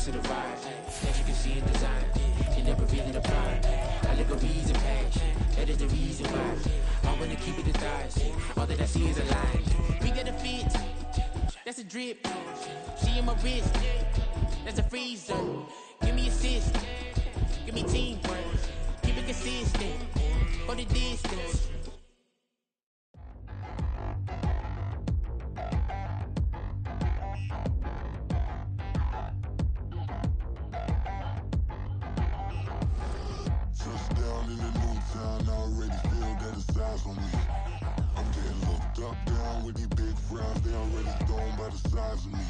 used to the vibe. As you can see in design, you never really apply. Allegories and passion, that is the reason why I wanna keep it the thighs. All that I see is a line. We got a fit, that's a drip. She in my wrist, that's a freezer. Give me assist, give me teamwork. Keep it consistent, for the distance. Touchdown in the new town, I already feel that it's eyes on me. I'm getting looked up, down with these big frowns, they already thrown by the size of me.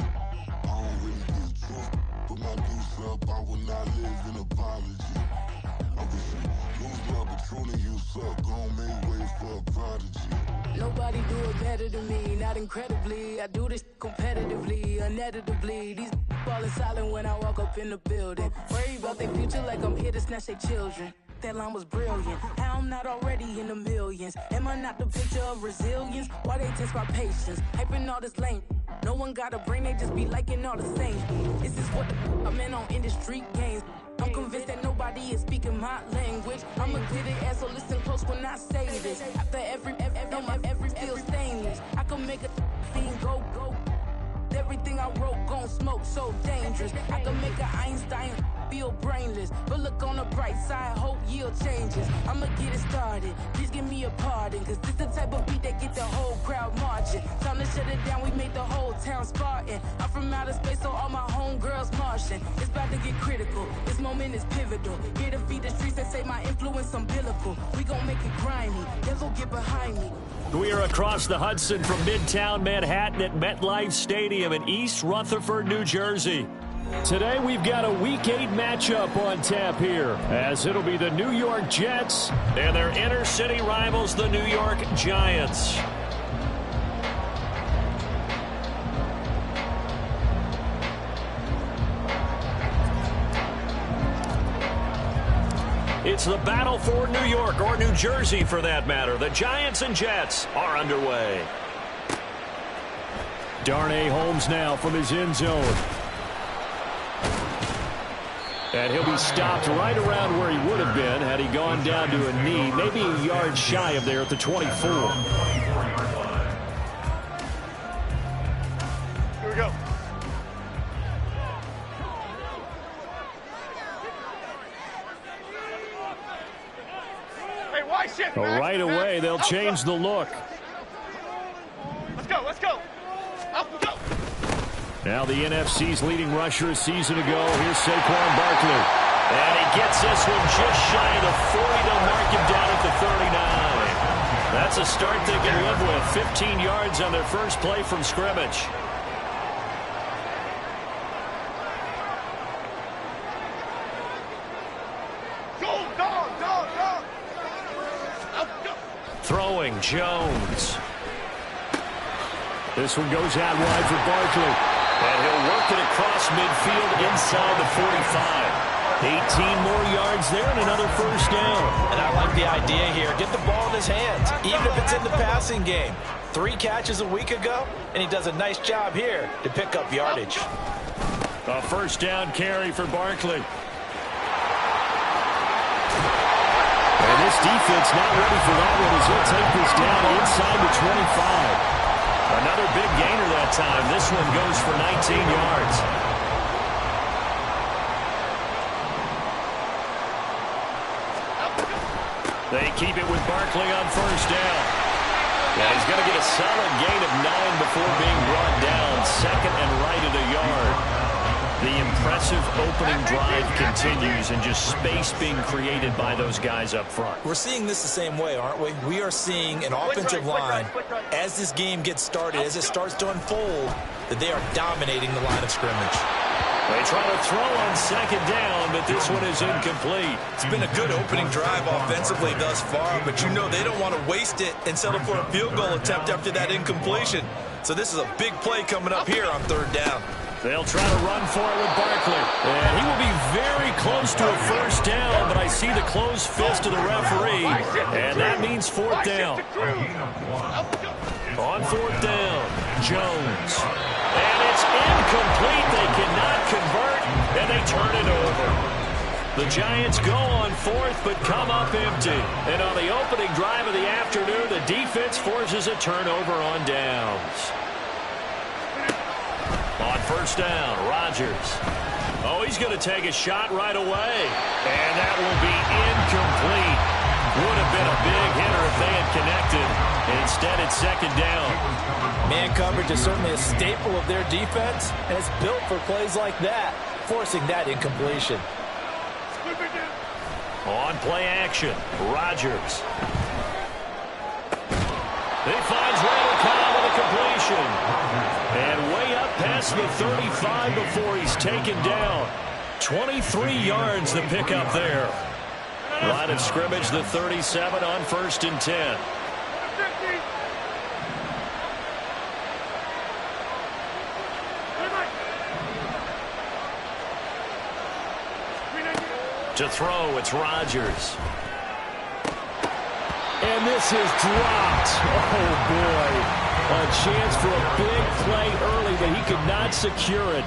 I don't really get tough, put my goose up, I will not live in apology. I wish you lose my Patron and you suck, gon' make way for a prodigy. Nobody do it better than me, not incredibly. I do this competitively, uneditably. These falling silent when I walk up in the building. Worry about their future like I'm here to snatch their children. That line was brilliant. How I'm not already in the millions? Am I not the picture of resilience? Why they test my patience? Hyping all this lame. No one got a brain, they just be liking all the same. This is what I'm in on industry games. I'm convinced that nobody is speaking my language. I'ma get it, ass, so listen close when I say this. After every feel stainless. I can make a scene go. Everything I wrote gon' smoke, so dangerous. I can make a Einstein feel brainless. But look on the bright side, hope yield changes. I'ma get it started, please give me a pardon. Cause this the type of beat that get the whole crowd marching. Time to shut it down, we made the whole town Spartan. I'm from outer space, so all my homegirls Martian. It's about to get critical, this moment is pivotal. Here to feed the streets that say my influence umbilical. We gon' make it grimy, devil get behind me. We are across the Hudson from Midtown Manhattan at MetLife Stadium in East Rutherford, New Jersey. Today we've got a Week 8 matchup on tap here, as it'll be the New York Jets and their inner city rivals, the New York Giants. It's the battle for New York, or New Jersey for that matter. The Giants and Jets are underway. Darnay Holmes now from his end zone. And he'll be stopped right around where he would have been had he gone down to a knee, maybe a yard shy of there at the 24. Here we go. Well, right away, they'll change the look. Let's go, let's go. Up, go. Now the NFC's leading rusher a season ago. Here's Saquon Barkley. And he gets this one just shy of the 40. They'll mark him down at the 39. That's a start they can live with. 15 yards on their first play from scrimmage. Throwing Jones. This one goes out wide for Barkley. And he'll work it across midfield inside the 45. 18 more yards there and another first down. And I like the idea here. Get the ball in his hands, even if it's in the passing game. 3 catches a week ago, and he does a nice job here to pick up yardage. A first down carry for Barkley. And this defense not ready for that one as he'll take this down inside the 25. Another big gainer that time. This one goes for 19 yards. They keep it with Barkley on first down. Yeah, he's going to get a solid gain of 9 before being brought down. Second and right at a yard. The impressive opening drive continues and just space being created by those guys up front. We're seeing this the same way, aren't we? We are seeing an offensive line, as this game gets started, as it starts to unfold, that they are dominating the line of scrimmage. They try to throw on second down, but this one is incomplete. It's been a good opening drive offensively thus far, but you know they don't want to waste it and settle for a field goal attempt after that incompletion. So this is a big play coming up here on third down. They'll try to run for it with Barkley. And he will be very close to a first down, but I see the closed fist of the referee, and that means fourth down. On fourth down, Jones. And it's incomplete. They cannot convert, and The Giants go on fourth, but come up empty. And on the opening drive of the afternoon, the defense forces a turnover on downs. On first down, Rodgers. Oh, he's going to take a shot right away. And that will be incomplete. Would have been a big hitter if they had connected. Instead, it's second down. Man coverage is certainly a staple of their defense, and it's built for plays like that, forcing that incompletion. On play action, Rodgers. He finds Randall Cobb with a completion. And way up past the 35 before he's taken down. 23 yards the pickup there. Line of scrimmage, the 37 on 1st and 10. To throw, it's Rodgers. And this is dropped. Oh, boy. A chance for a big play early, but he could not secure it.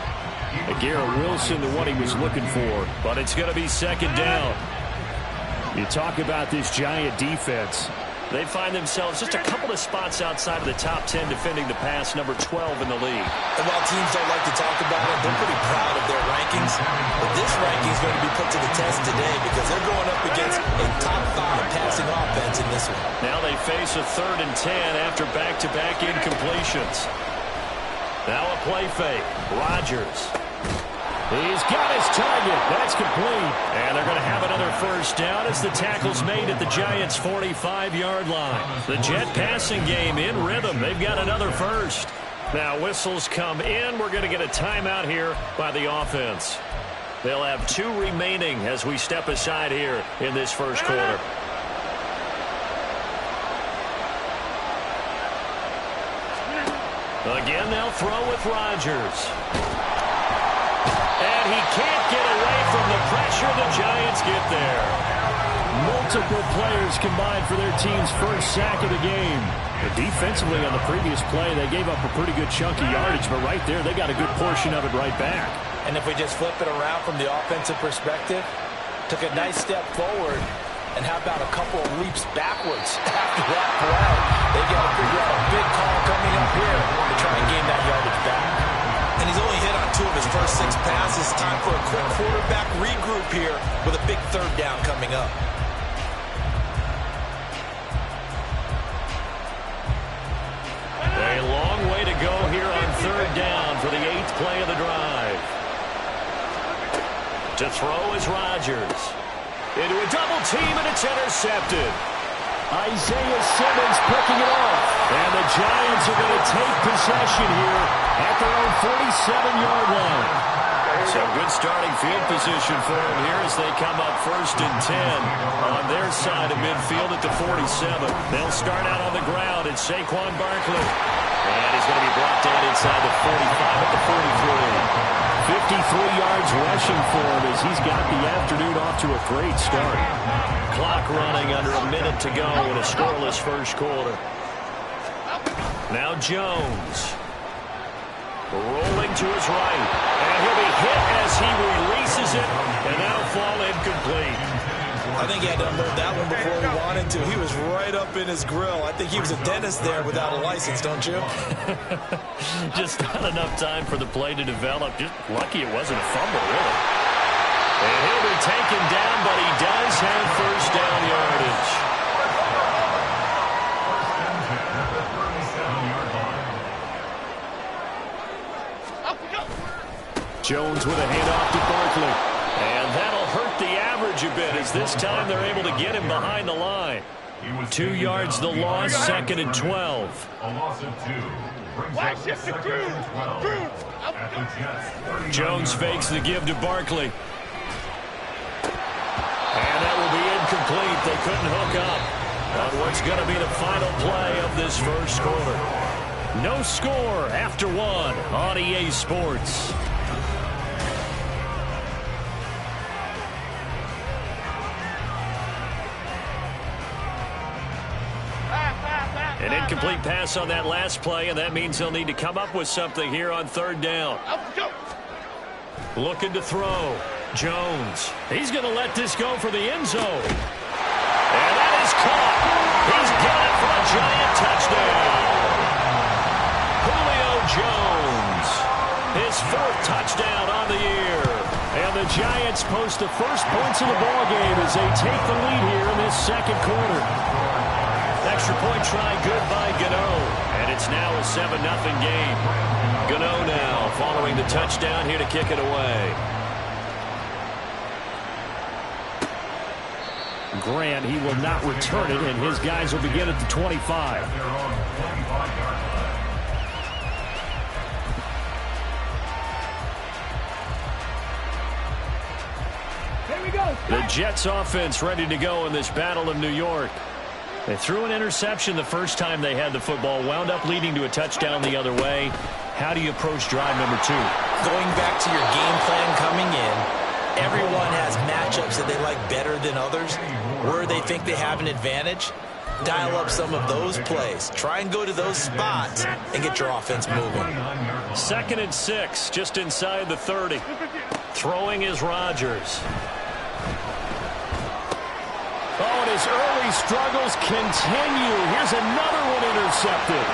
And Garrett Wilson, the one he was looking for. But it's going to be second down. You talk about this Giant defense. They find themselves just a couple of spots outside of the top 10 defending the pass, number 12 in the league. And while teams don't like to talk about it, they're pretty proud of their rankings. But this ranking is going to be put to the test today because they're going up against a top 5 passing offense in this one. Now they face a 3rd and 10 after back-to-back incompletions. Now a play fake. Rodgers. He's got his target. That's complete. And they're going to have another first down as the tackle's made at the Giants' 45-yard line. The Jet passing game in rhythm. They've got another first. Now whistles come in. We're going to get a timeout here by the offense. They'll have 2 remaining as we step aside here in this first quarter. Again, they'll throw with Rodgers. And he can't get away from the pressure. The Giants get there. Multiple players combined for their team's first sack of the game. But defensively on the previous play, they gave up a pretty good chunk of yardage, but right there, they got a good portion of it right back. And if we just flip it around from the offensive perspective, took a nice step forward, and how about a couple of leaps backwards after that play? They got to figure out a big call coming up here to try and gain that yardage back. And he's only hit on 2 of his first 6 passes. Time for a quick quarterback regroup here with a big 3rd down coming up. A long way to go here on 3rd down for the 8th play of the drive. To throw is Rodgers. Into a double team, and it's intercepted. Isaiah Simmons picking it off. And the Giants are going to take possession here at their own 47-yard line. So good starting field position for them here as they come up 1st and 10 on their side of midfield at the 47. They'll start out on the ground. It's Saquon Barkley. And he's going to be brought down inside the 45 at the 43. 53 yards rushing for him as he's got the afternoon off to a great start. Clock running under a minute to go in a scoreless first quarter. Now Jones. Rolling to his right. And he'll be hit as he releases it. And that'll fall incomplete. I think he had to unload that one before he wanted to. He was right up in his grill. I think he was a dentist there without a license, don't you? Just not enough time for the play to develop. Just lucky it wasn't a fumble, really. And he'll be taken down, but he does have first down yardage. Jones with a handoff to Barkley. And that'll hurt the average a bit as this time they're able to get him behind the line. 2 yards the loss, 2nd and 12. A loss of 2. Jones fakes the give to Barkley. And that will be incomplete. They couldn't hook up on what's going to be the final play of this first quarter. No score after 1 on EA Sports. An incomplete pass on that last play, and that means they'll need to come up with something here on 3rd down. Looking to throw. Jones. He's going to let this go for the end zone. And that is caught. He's got it for a giant touchdown. Julio Jones, his 4th touchdown on the year. And the Giants post the first points of the ballgame as they take the lead here in this second quarter. Extra point try good by Gano. And it's now a 7-0 game. Gano now following the touchdown here to kick it away. Grant, he will not return it, and his guys will begin at the 25. Here we go. The Jets offense ready to go in this Battle of New York. They threw an interception the first time they had the football, wound up leading to a touchdown the other way. How do you approach drive number 2? Going back to your game plan coming in, everyone has matchups that they like better than others. Where they think they have an advantage, dial up some of those plays. Try and go to those spots and get your offense moving. 2nd and 6, just inside the 30. Throwing is Rodgers. Oh, and his early struggles continue. Here's another one intercepted.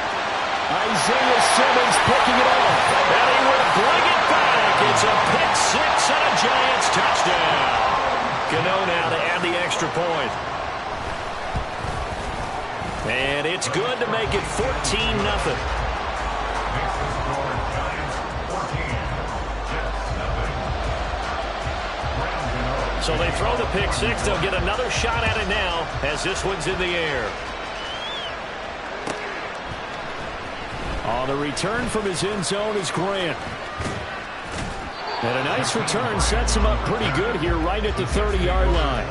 Isaiah Simmons picking it up. And he will bring it back. It's a pick 6 and a Giants touchdown. Gano now to add the extra point. And it's good to make it 14-0. So they throw the pick 6. They'll get another shot at it now as this one's in the air. On the return from his end zone is Grant. And a nice return sets him up pretty good here right at the 30-yard line.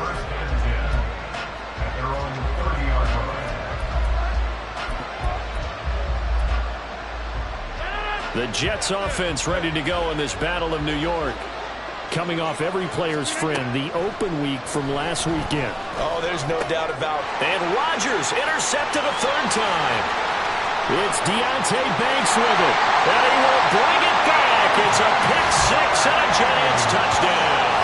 The Jets offense ready to go in this Battle of New York. Coming off every player's friend, the open week from last weekend. Oh, there's no doubt about it. And Rodgers intercepted a 3rd time. It's Deonte Banks with it. And he will bring it back. It's a pick 6 and a Giants touchdown.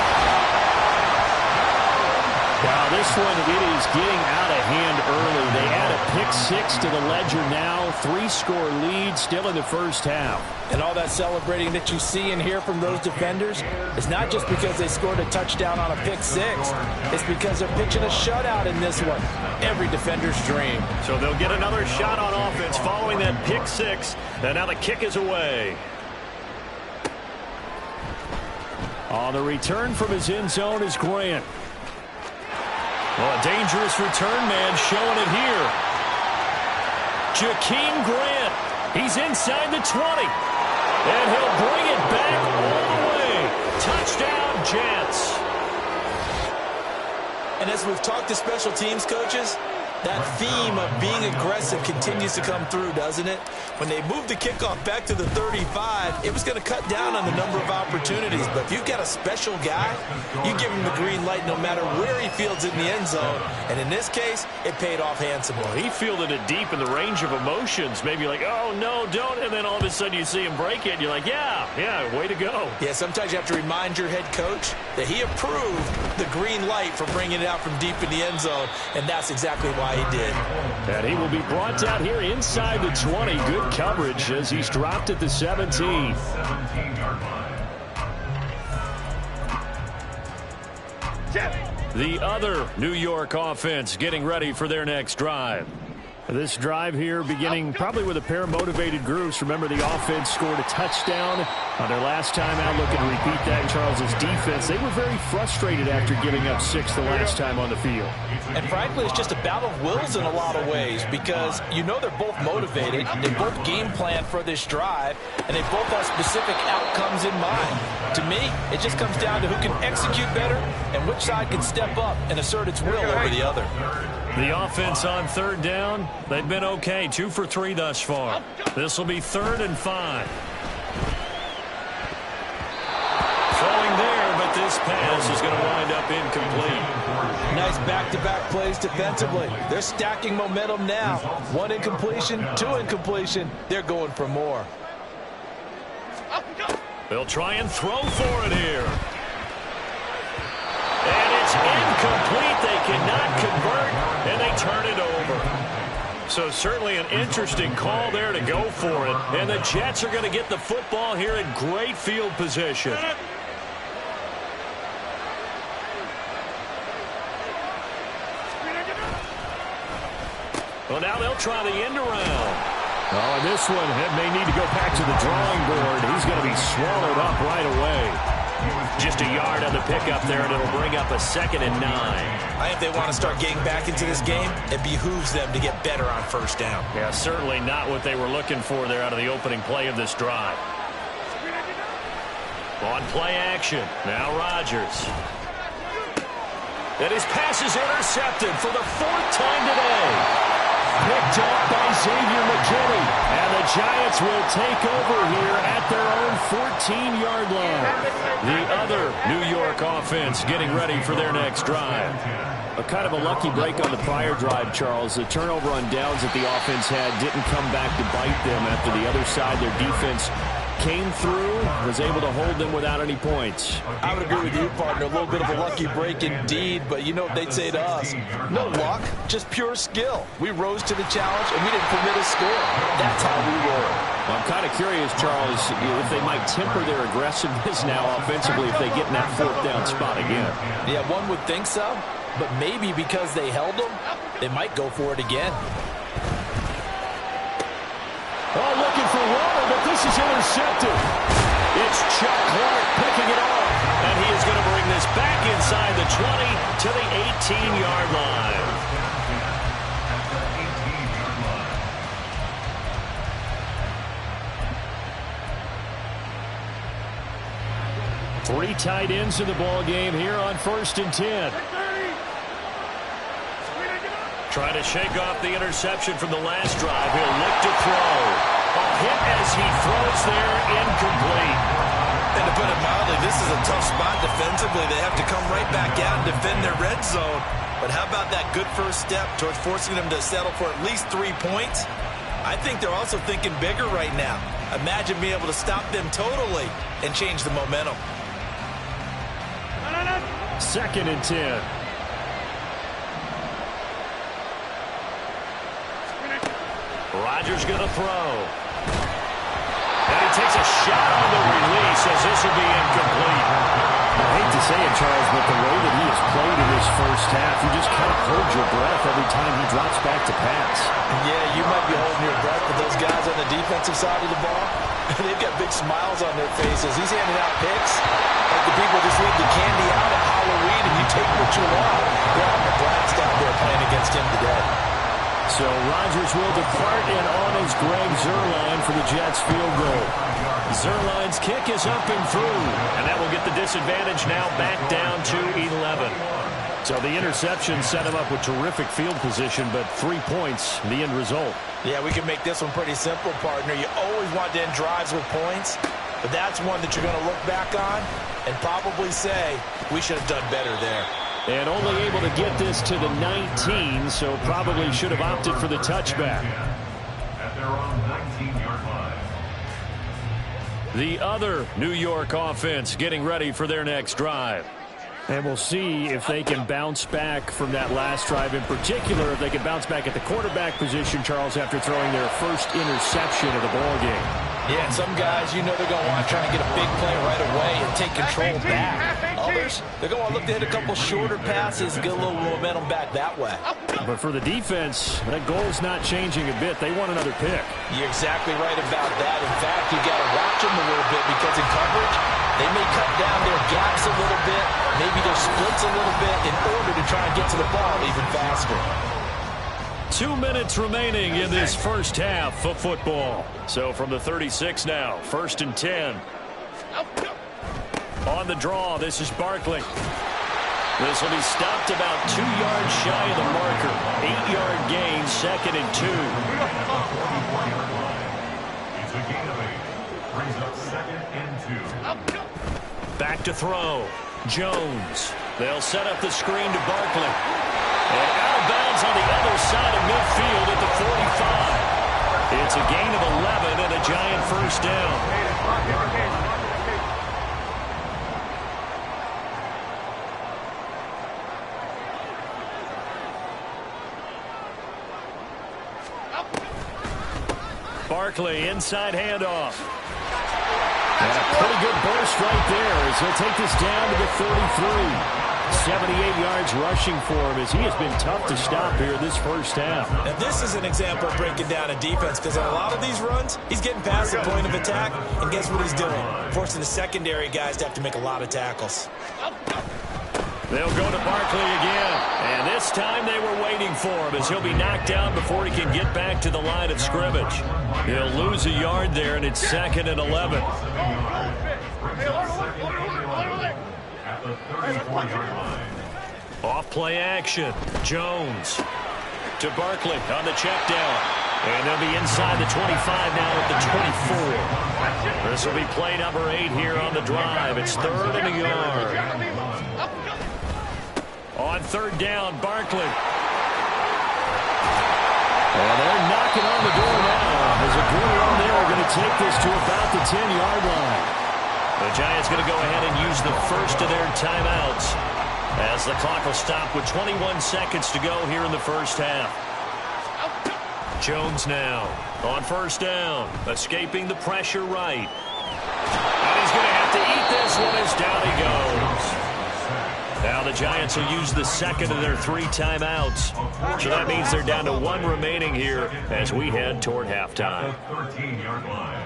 Now this one, it is getting out of hand early. They add a pick 6 to the ledger now. 3-score lead still in the first half. And all that celebrating that you see and hear from those defenders is not just because they scored a touchdown on a pick 6. It's because they're pitching a shutout in this one. Every defender's dream. So they'll get another shot on offense following that pick 6. And now the kick is away. On the return from his end zone is Grant. Well, a dangerous return man showing it here. Jakeem Grant. He's inside the 20. And he'll bring it back all the way. Touchdown, Jets. And as we've talked to special teams coaches, that theme of being aggressive continues to come through, doesn't it? When they moved the kickoff back to the 35, it was going to cut down on the number of opportunities. But if you've got a special guy, you give him the green light no matter where he fields it in the end zone. And in this case, it paid off handsomely. Well, he fielded it deep in the range of emotions. Maybe like, oh, no, don't. And then all of a sudden you see him break it. And you're like, yeah, way to go. Yeah, sometimes you have to remind your head coach that he approved the green light for bringing it out from deep in the end zone. And that's exactly why he did. And he will be brought down here inside the 20. Good coverage as he's dropped at the 17. The other New York offense getting ready for their next drive. This drive here beginning probably with a pair of motivated groups. Remember, the offense scored a touchdown on their last time out. Looking to repeat that in Charles's defense. They were very frustrated after giving up 6 the last time on the field. And frankly, it's just a battle of wills in a lot of ways because you know they're both motivated. They both game plan for this drive, and they both have specific outcomes in mind. To me, it just comes down to who can execute better and which side can step up and assert its will over the other. The offense on 3rd down, they've been okay. 2 for 3 thus far. This will be 3rd and 5. Throwing there, but this pass is going to wind up incomplete. Nice back-to-back plays defensively. They're stacking momentum now. 1 incompletion, 2 incompletion. They're going for more. They'll try and throw for it here. incomplete. They cannot convert, and they turn it over. So certainly an interesting call there to go for it. And the Jets are going to get the football here in great field position. Well, now they'll try the end around. Oh, and this one may need to go back to the drawing board. He's going to be swallowed up right away. Just a yard on the pickup there, and it'll bring up a 2nd and 9. I think they want to start getting back into this game. It behooves them to get better on first down. Yeah, certainly not what they were looking for there out of the opening play of this drive. On play action, now Rodgers. And his pass is intercepted for the 4th time today. Picked off by Xavier McKinney. And the Giants will take over here at their own 14-yard line. The other New York offense getting ready for their next drive. A kind of a lucky break on the prior drive, Charles. The turnover on downs that the offense had didn't come back to bite them after the other side. Their defense came through, was able to hold them without any points. I would agree with you, partner. A little bit of a lucky break indeed, but you know what they'd say to us? No luck, just pure skill. We rose to the challenge, and we didn't permit a score. That's how we roll. Well, I'm kind of curious, Charles, if they might temper their aggressiveness now offensively if they get in that 4th down spot again. Yeah, one would think so, but maybe because they held them, they might go for it again. Oh, looking for water, but this is intercepted. It's Chuck Clark picking it off, and he is going to bring this back inside the 20 to the 18-yard line. Three tight ends in the ball game here on 1st and 10. Trying to shake off the interception from the last drive. He'll look to throw. A hit as he throws there, incomplete. And to put it mildly, this is a tough spot defensively. They have to come right back out and defend their red zone. But how about that good first step towards forcing them to settle for at least 3 points? I think they're also thinking bigger right now. Imagine being able to stop them totally and change the momentum. 2nd and 10. Rodgers going to throw. And he takes a shot on the release as this will be incomplete. I hate to say it, Charles, but the way that he has played in this first half, you just kind of hold your breath every time he drops back to pass. Yeah, you might be holding your breath, but those guys on the defensive side of the ball, they've got big smiles on their faces. He's handing out picks like the people just leave the candy out at Halloween and you take what you want. They're having a blast out there playing against him today. So Rodgers will depart, and on is Greg Zuerlein for the Jets field goal. Zuerlein's kick is up and through, and that will get the disadvantage now back down to 11. So the interception set him up with terrific field position, but 3 points, the end result. Yeah, we can make this one pretty simple, partner. You always want to end drives with points, but that's one that you're going to look back on and probably say, we should have done better there. And only able to get this to the 19, so probably should have opted for the touchback. At their own 19-yard line. The other New York offense getting ready for their next drive. And we'll see if they can bounce back from that last drive. In particular, if they can bounce back at the quarterback position, Charles, after throwing their first interception of the ballgame. Yeah, some guys, you know they're going to want to try and get a big play right away and take control back. Others, they're going to look to hit a couple shorter passes, get a little momentum back that way. But for the defense, that goal's not changing a bit. They want another pick. You're exactly right about that. In fact, you got to watch them a little bit because in coverage, they may cut down their gaps a little bit, maybe their splits a little bit in order to try and get to the ball even faster. 2 minutes remaining in this first half of football. So from the 36 now, 1st and 10. On the draw, this is Barkley. This will be stopped about 2 yards shy of the marker. 8-yard gain, 2nd and 2. It's a gain of 8. Brings up 2nd and 2. Back to throw. Jones. They'll set up the screen to Barkley. And out of bounds on the other side of midfield at the 45. It's a gain of 11 and a Giant first down. Barkley, inside handoff. And a pretty good burst right there as he'll take this down to the 33. 78 yards rushing for him as he has been tough to stop here this first half. Now this is an example of breaking down a defense because on a lot of these runs, he's getting past the point of attack, and guess what he's doing? Forcing the secondary guys to have to make a lot of tackles. They'll go to Barkley again, and this time they were waiting for him as he'll be knocked down before he can get back to the line of scrimmage. He'll lose a yard there, and it's 2nd and 11. At the 34-yard line. Off play action. Jones to Barkley on the check down. And they'll be inside the 25 now at the 24. This will be play number 8 here on the drive. It's 3rd and a yard. On 3rd down, Barkley. And they're knocking on the door now. There's a good run there. Going to take this to about the 10-yard line. The Giants going to go ahead and use the first of their timeouts as the clock will stop with 21 seconds to go here in the first half. Jones now on 1st down, escaping the pressure right. And he's going to have to eat this one as down he goes. Now the Giants will use the second of their 3 timeouts. So that means they're down to 1 remaining here as we head toward halftime. 13-yard line.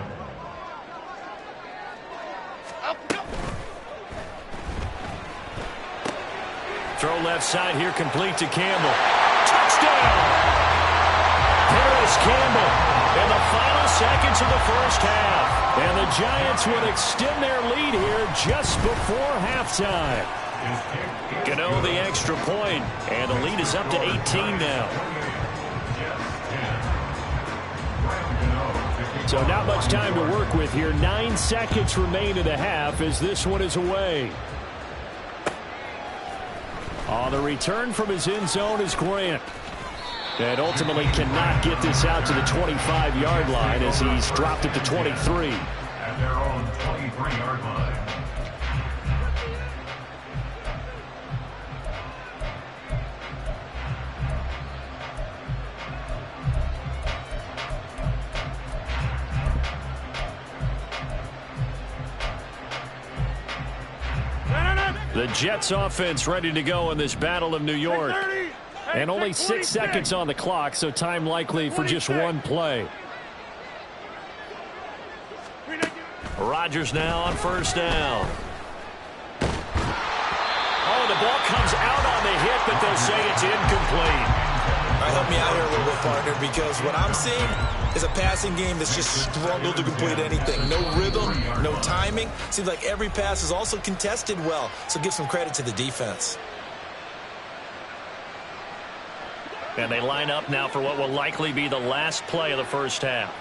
Throw left side here, complete to Campbell. Touchdown! Here is Campbell in the final seconds of the first half. And the Giants will extend their lead here just before halftime. Gano the extra point, and the lead is up to 18 now. So not much time to work with here. 9 seconds remain in the half as this one is away. On the return from his end zone is Grant. And ultimately cannot get this out to the 25-yard line as he's dropped it to 23. At their own 23-yard line. The Jets offense ready to go in this Battle of New York. And only 6 seconds on the clock, so time likely for just 1 play. Rodgers now on 1st down. Oh, the ball comes out on the hit, but they'll say it's incomplete. All right, help me out here a little bit, partner, because what I'm seeing is a passing game that's just struggled to complete anything. No rhythm, no timing. Seems like every pass is also contested well, so give some credit to the defense. And they line up now for what will likely be the last play of the first half.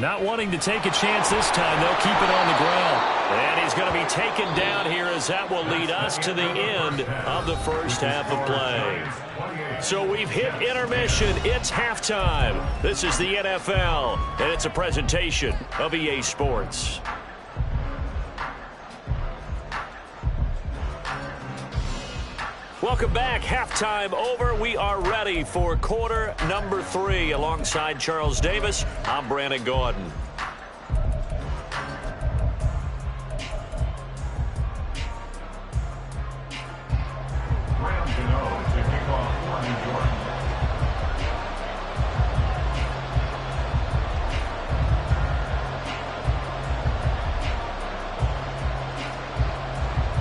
Not wanting to take a chance this time, they'll keep it on the ground. And he's going to be taken down here as that will lead us to the end of the first half of play. So we've hit intermission. It's halftime. This is the NFL, and it's a presentation of EA Sports. Welcome back. Halftime over. We are ready for quarter number 3. Alongside Charles Davis, I'm Brandon Gordon.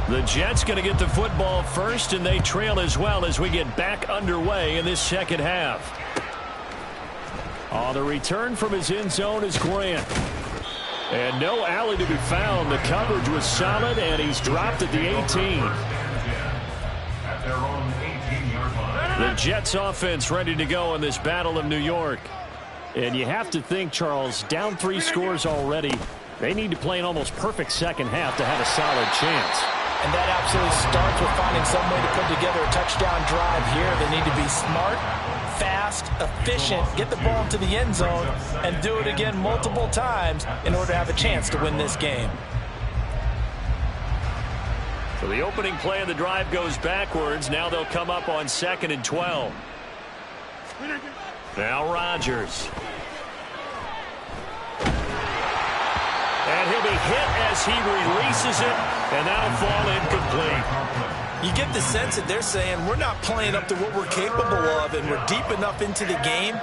The Jets going to get the football first, and they trail as well as we get back underway in this second half. On the return from his end zone is Grant. And no alley to be found. The coverage was solid, and he's dropped at the 18. At their own 18-yard line. The Jets offense ready to go in this Battle of New York. And you have to think, Charles, down 3 scores already. They need to play an almost perfect second half to have a solid chance. And that absolutely starts with finding some way to put together a touchdown drive here. They need to be smart, fast, efficient, get the ball to the end zone, and do it again multiple times in order to have a chance to win this game. So the opening play of the drive goes backwards. Now they'll come up on 2nd and 12. Now Rodgers. And he'll be hit as he releases it, and that'll fall incomplete. You get the sense that they're saying we're not playing up to what we're capable of, and we're deep enough into the game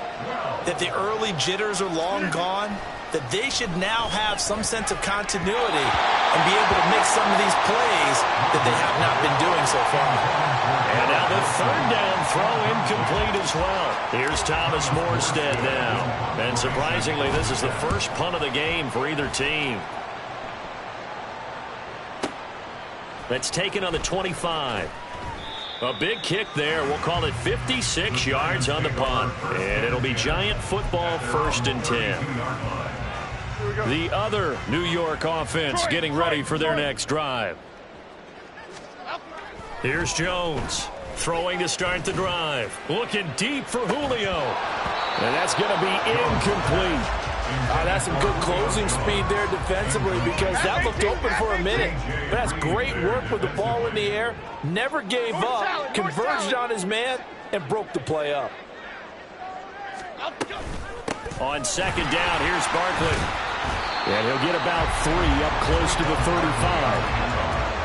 that the early jitters are long gone, that they should now have some sense of continuity and be able to make some of these plays that they have not been doing so far. And now the 3rd down throw incomplete as well. Here's Thomas Morstead now. And surprisingly, this is the first punt of the game for either team. That's taken on the 25. A big kick there. We'll call it 56 yards on the punt. And it'll be Giant football, 1st and 10. The other New York offense getting ready for their next drive. Here's Jones throwing to start the drive. Looking deep for Julio. And that's going to be incomplete. That's some good closing speed there defensively, because that looked open for a minute. But that's great work with the ball in the air. Never gave up, converged on his man, and broke the play up. On 2nd down, here's Barkley. And he'll get about 3 up close to the 35.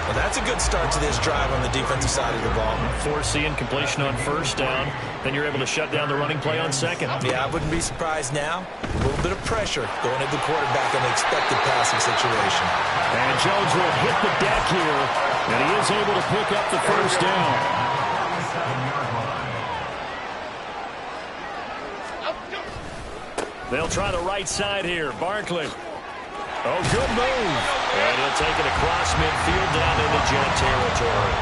Well, that's a good start to this drive on the defensive side of the ball. Force the incompletion on 1st down. Then you're able to shut down the running play on 2nd. Yeah, I wouldn't be surprised now. A little bit of pressure going at the quarterback in the expected passing situation. And Jones will hit the deck here, and he is able to pick up the 1st down. They'll try the right side here. Barkley. Oh, good move. And he'll take it across midfield down into Jet territory.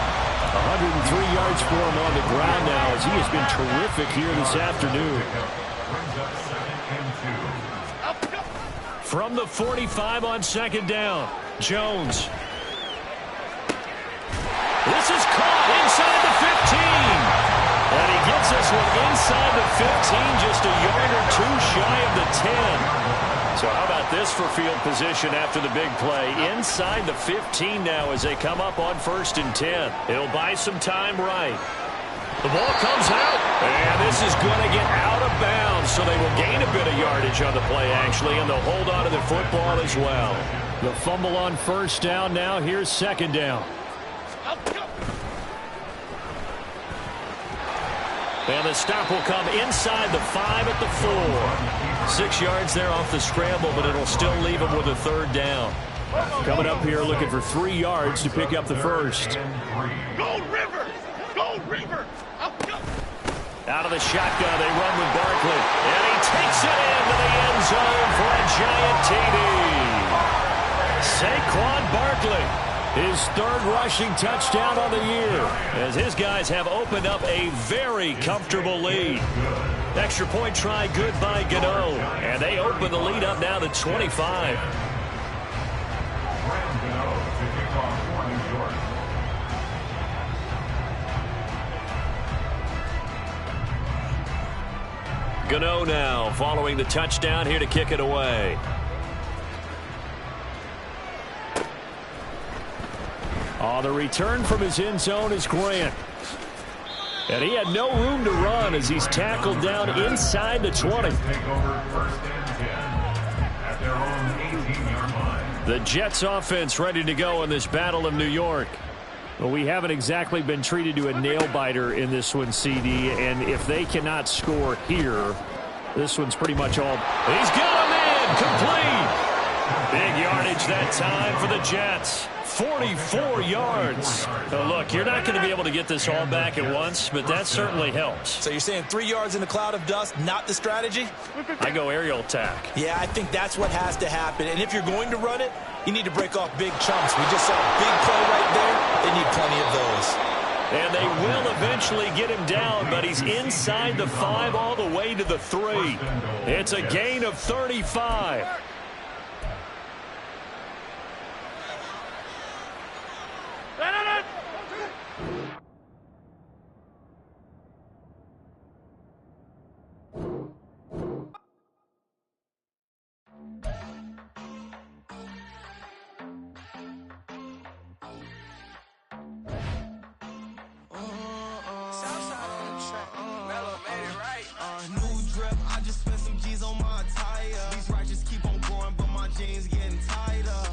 103 yards for him on the ground now, as he has been terrific here this afternoon. From the 45 on 2nd down, Jones. This is caught inside the 15. And he gets this one inside the 15, just a yard or 2 shy of the 10. So how about this for field position after the big play? Inside the 15 now as they come up on 1st and 10. He'll buy some time right. The ball comes out, and this is going to get out of bounds, so they will gain a bit of yardage on the play, actually, and they'll hold on to the football as well. The fumble on 1st down now. Here's 2nd down. And the stop will come inside the 5 at the 4. 6 yards there off the scramble, but it'll still leave him with a 3rd down. Coming up here looking for 3 yards to pick up the 1st. Gold River! Gold River! Out of the shotgun, they run with Barkley. And he takes it into the end zone for a Giant TD. Saquon Barkley. His 3rd rushing touchdown on the year, as his guys have opened up a very comfortable lead. Extra point try good by Gano, and they open the lead up now to 25. Gano now following the touchdown here to kick it away. On the return from his end zone is Grant. And he had no room to run as he's tackled down inside the 20. The Jets offense ready to go in this Battle of New York. Well, we haven't exactly been treated to a nail-biter in this one, CD, and if they cannot score here, this one's pretty much all. He's got him in, complete. Big yardage that time for the Jets. 44 yards. Now look, you're not going to be able to get this all back at once, but that certainly helps. So you're saying 3 yards in a cloud of dust, not the strategy? I go aerial attack. Yeah, I think that's what has to happen. And if you're going to run it, you need to break off big chunks. We just saw a big play right there. They need plenty of those. And they will eventually get him down, but he's inside the 5 all the way to the 3. It's a gain of 35. jeans getting tighter.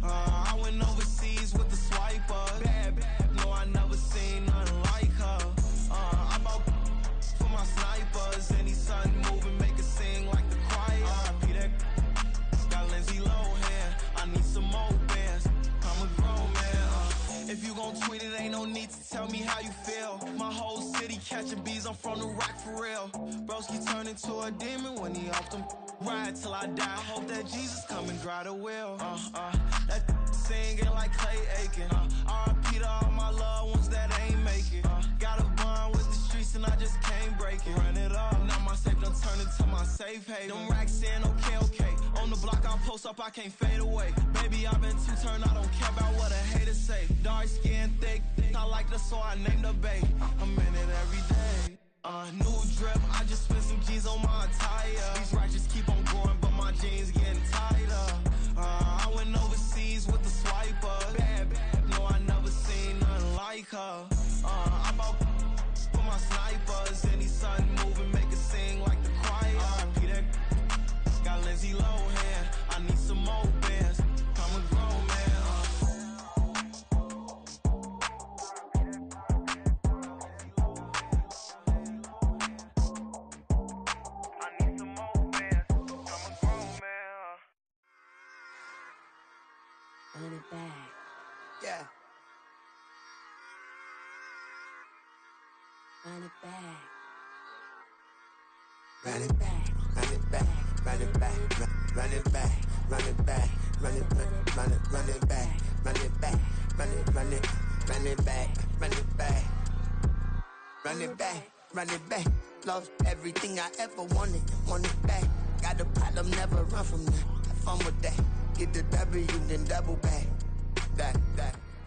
I went overseas with the swiper. Bad, no, I never seen nothing like her. I bought for my snipers. Any son moving, make it sing like the choir. RIP that got Lindsay Lohan. I need some more bands. I'm a grown man. If you gon' tweet it, ain't no need to tell me how you feel. My whole city catching bees, I'm from the rock for real. Broski turned into a demon when he off them. Ride till I die. I hope that Jesus come and dry the wheel. That singing like Clay Aiken. RIP to all my loved ones that ain't make it. Got a bond with the streets and I just can't break it. Run it up, now my safe done turned into my safe haven. Them racks in, okay. On the block I post up, I can't fade away. Baby, I've been too turned, I don't care about what a hater say. Dark skin, thick, I like the so I named the babe. I'm in it every day. New drip, I just spent some G's on my attire. These righteous keep on growing, but my jeans getting tighter. I went overseas with the swiper. Bad, no, I never seen nothing like her. I bought for my snipers. Any son moving, make it sing like the choir. RIP that got Lindsay Lohan. I need some more bands. I'm a grown man. Run it back. Yeah. Run it back. Run it back, run it back, run it back, run it back, run it back, run it back, run it back, run it back, run it back, run it back, run it back, run it back. Lost everything I ever wanted it back. Got a problem, never run from that. Have fun with that. Get the W, then double back. That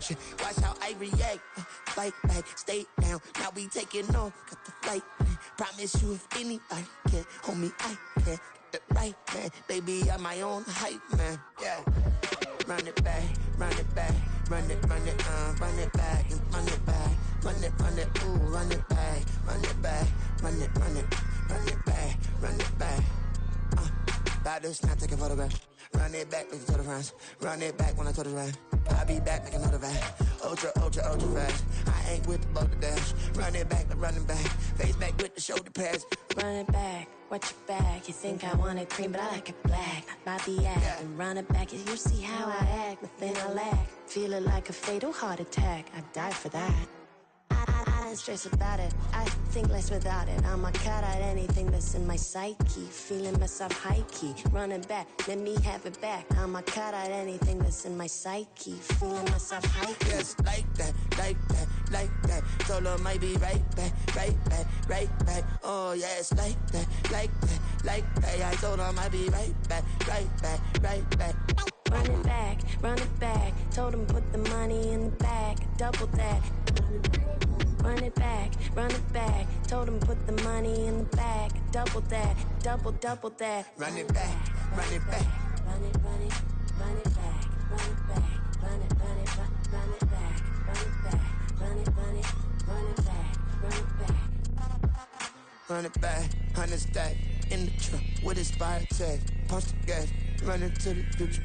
shit. Watch how I react. Fight back, stay down. Now we taking off. Got the flight. Promise you if anybody can hold me, I can. Get the right man. Baby, I'm my own hype man. Yeah. Run it back, run it back, run it back, and run it back, run it, ooh, run it back, run it back, run it back, run it back. About to snap, take a photograph. Run it back, make it to the friends. Run it back when I told it right. I'll be back, make another back. Ultra fast. I ain't with the boat to dash. Run it back, running back. Face back with the shoulder pads. Run it back, watch your back. You think I want it cream, but I like it black. Not by the act, and run it back. You see how I act, nothing I lack. Feel it like a fatal heart attack. I'd die for that. I don't stress about it. I think less without it. I'ma cut out anything that's in my psyche. Feeling myself high key. Running back, let me have it back. I'ma cut out anything that's in my psyche. Feeling myself high key. Yes, like that, like that, like that. Solo might be right back, right back, right back. Oh yes, like that, like that, like that. I told her I might be right back, right back, right back. Run it back, run it back. Told him put the money in the bag. Double that. Run it back, run it back. Told him put the money in the bag. Double that, double that. Run it back, run it back. Run it, run it, run it back. Run it back, run it, run it, run it back. Run it back, run it, run it, run it back. Run it back. Run it back, 100 stack. In the truck with expired tag. Punch the gas, run into the future.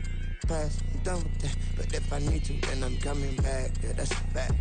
Past, I'm done with that. But if I need to, then I'm coming back. Yeah, that's a fact.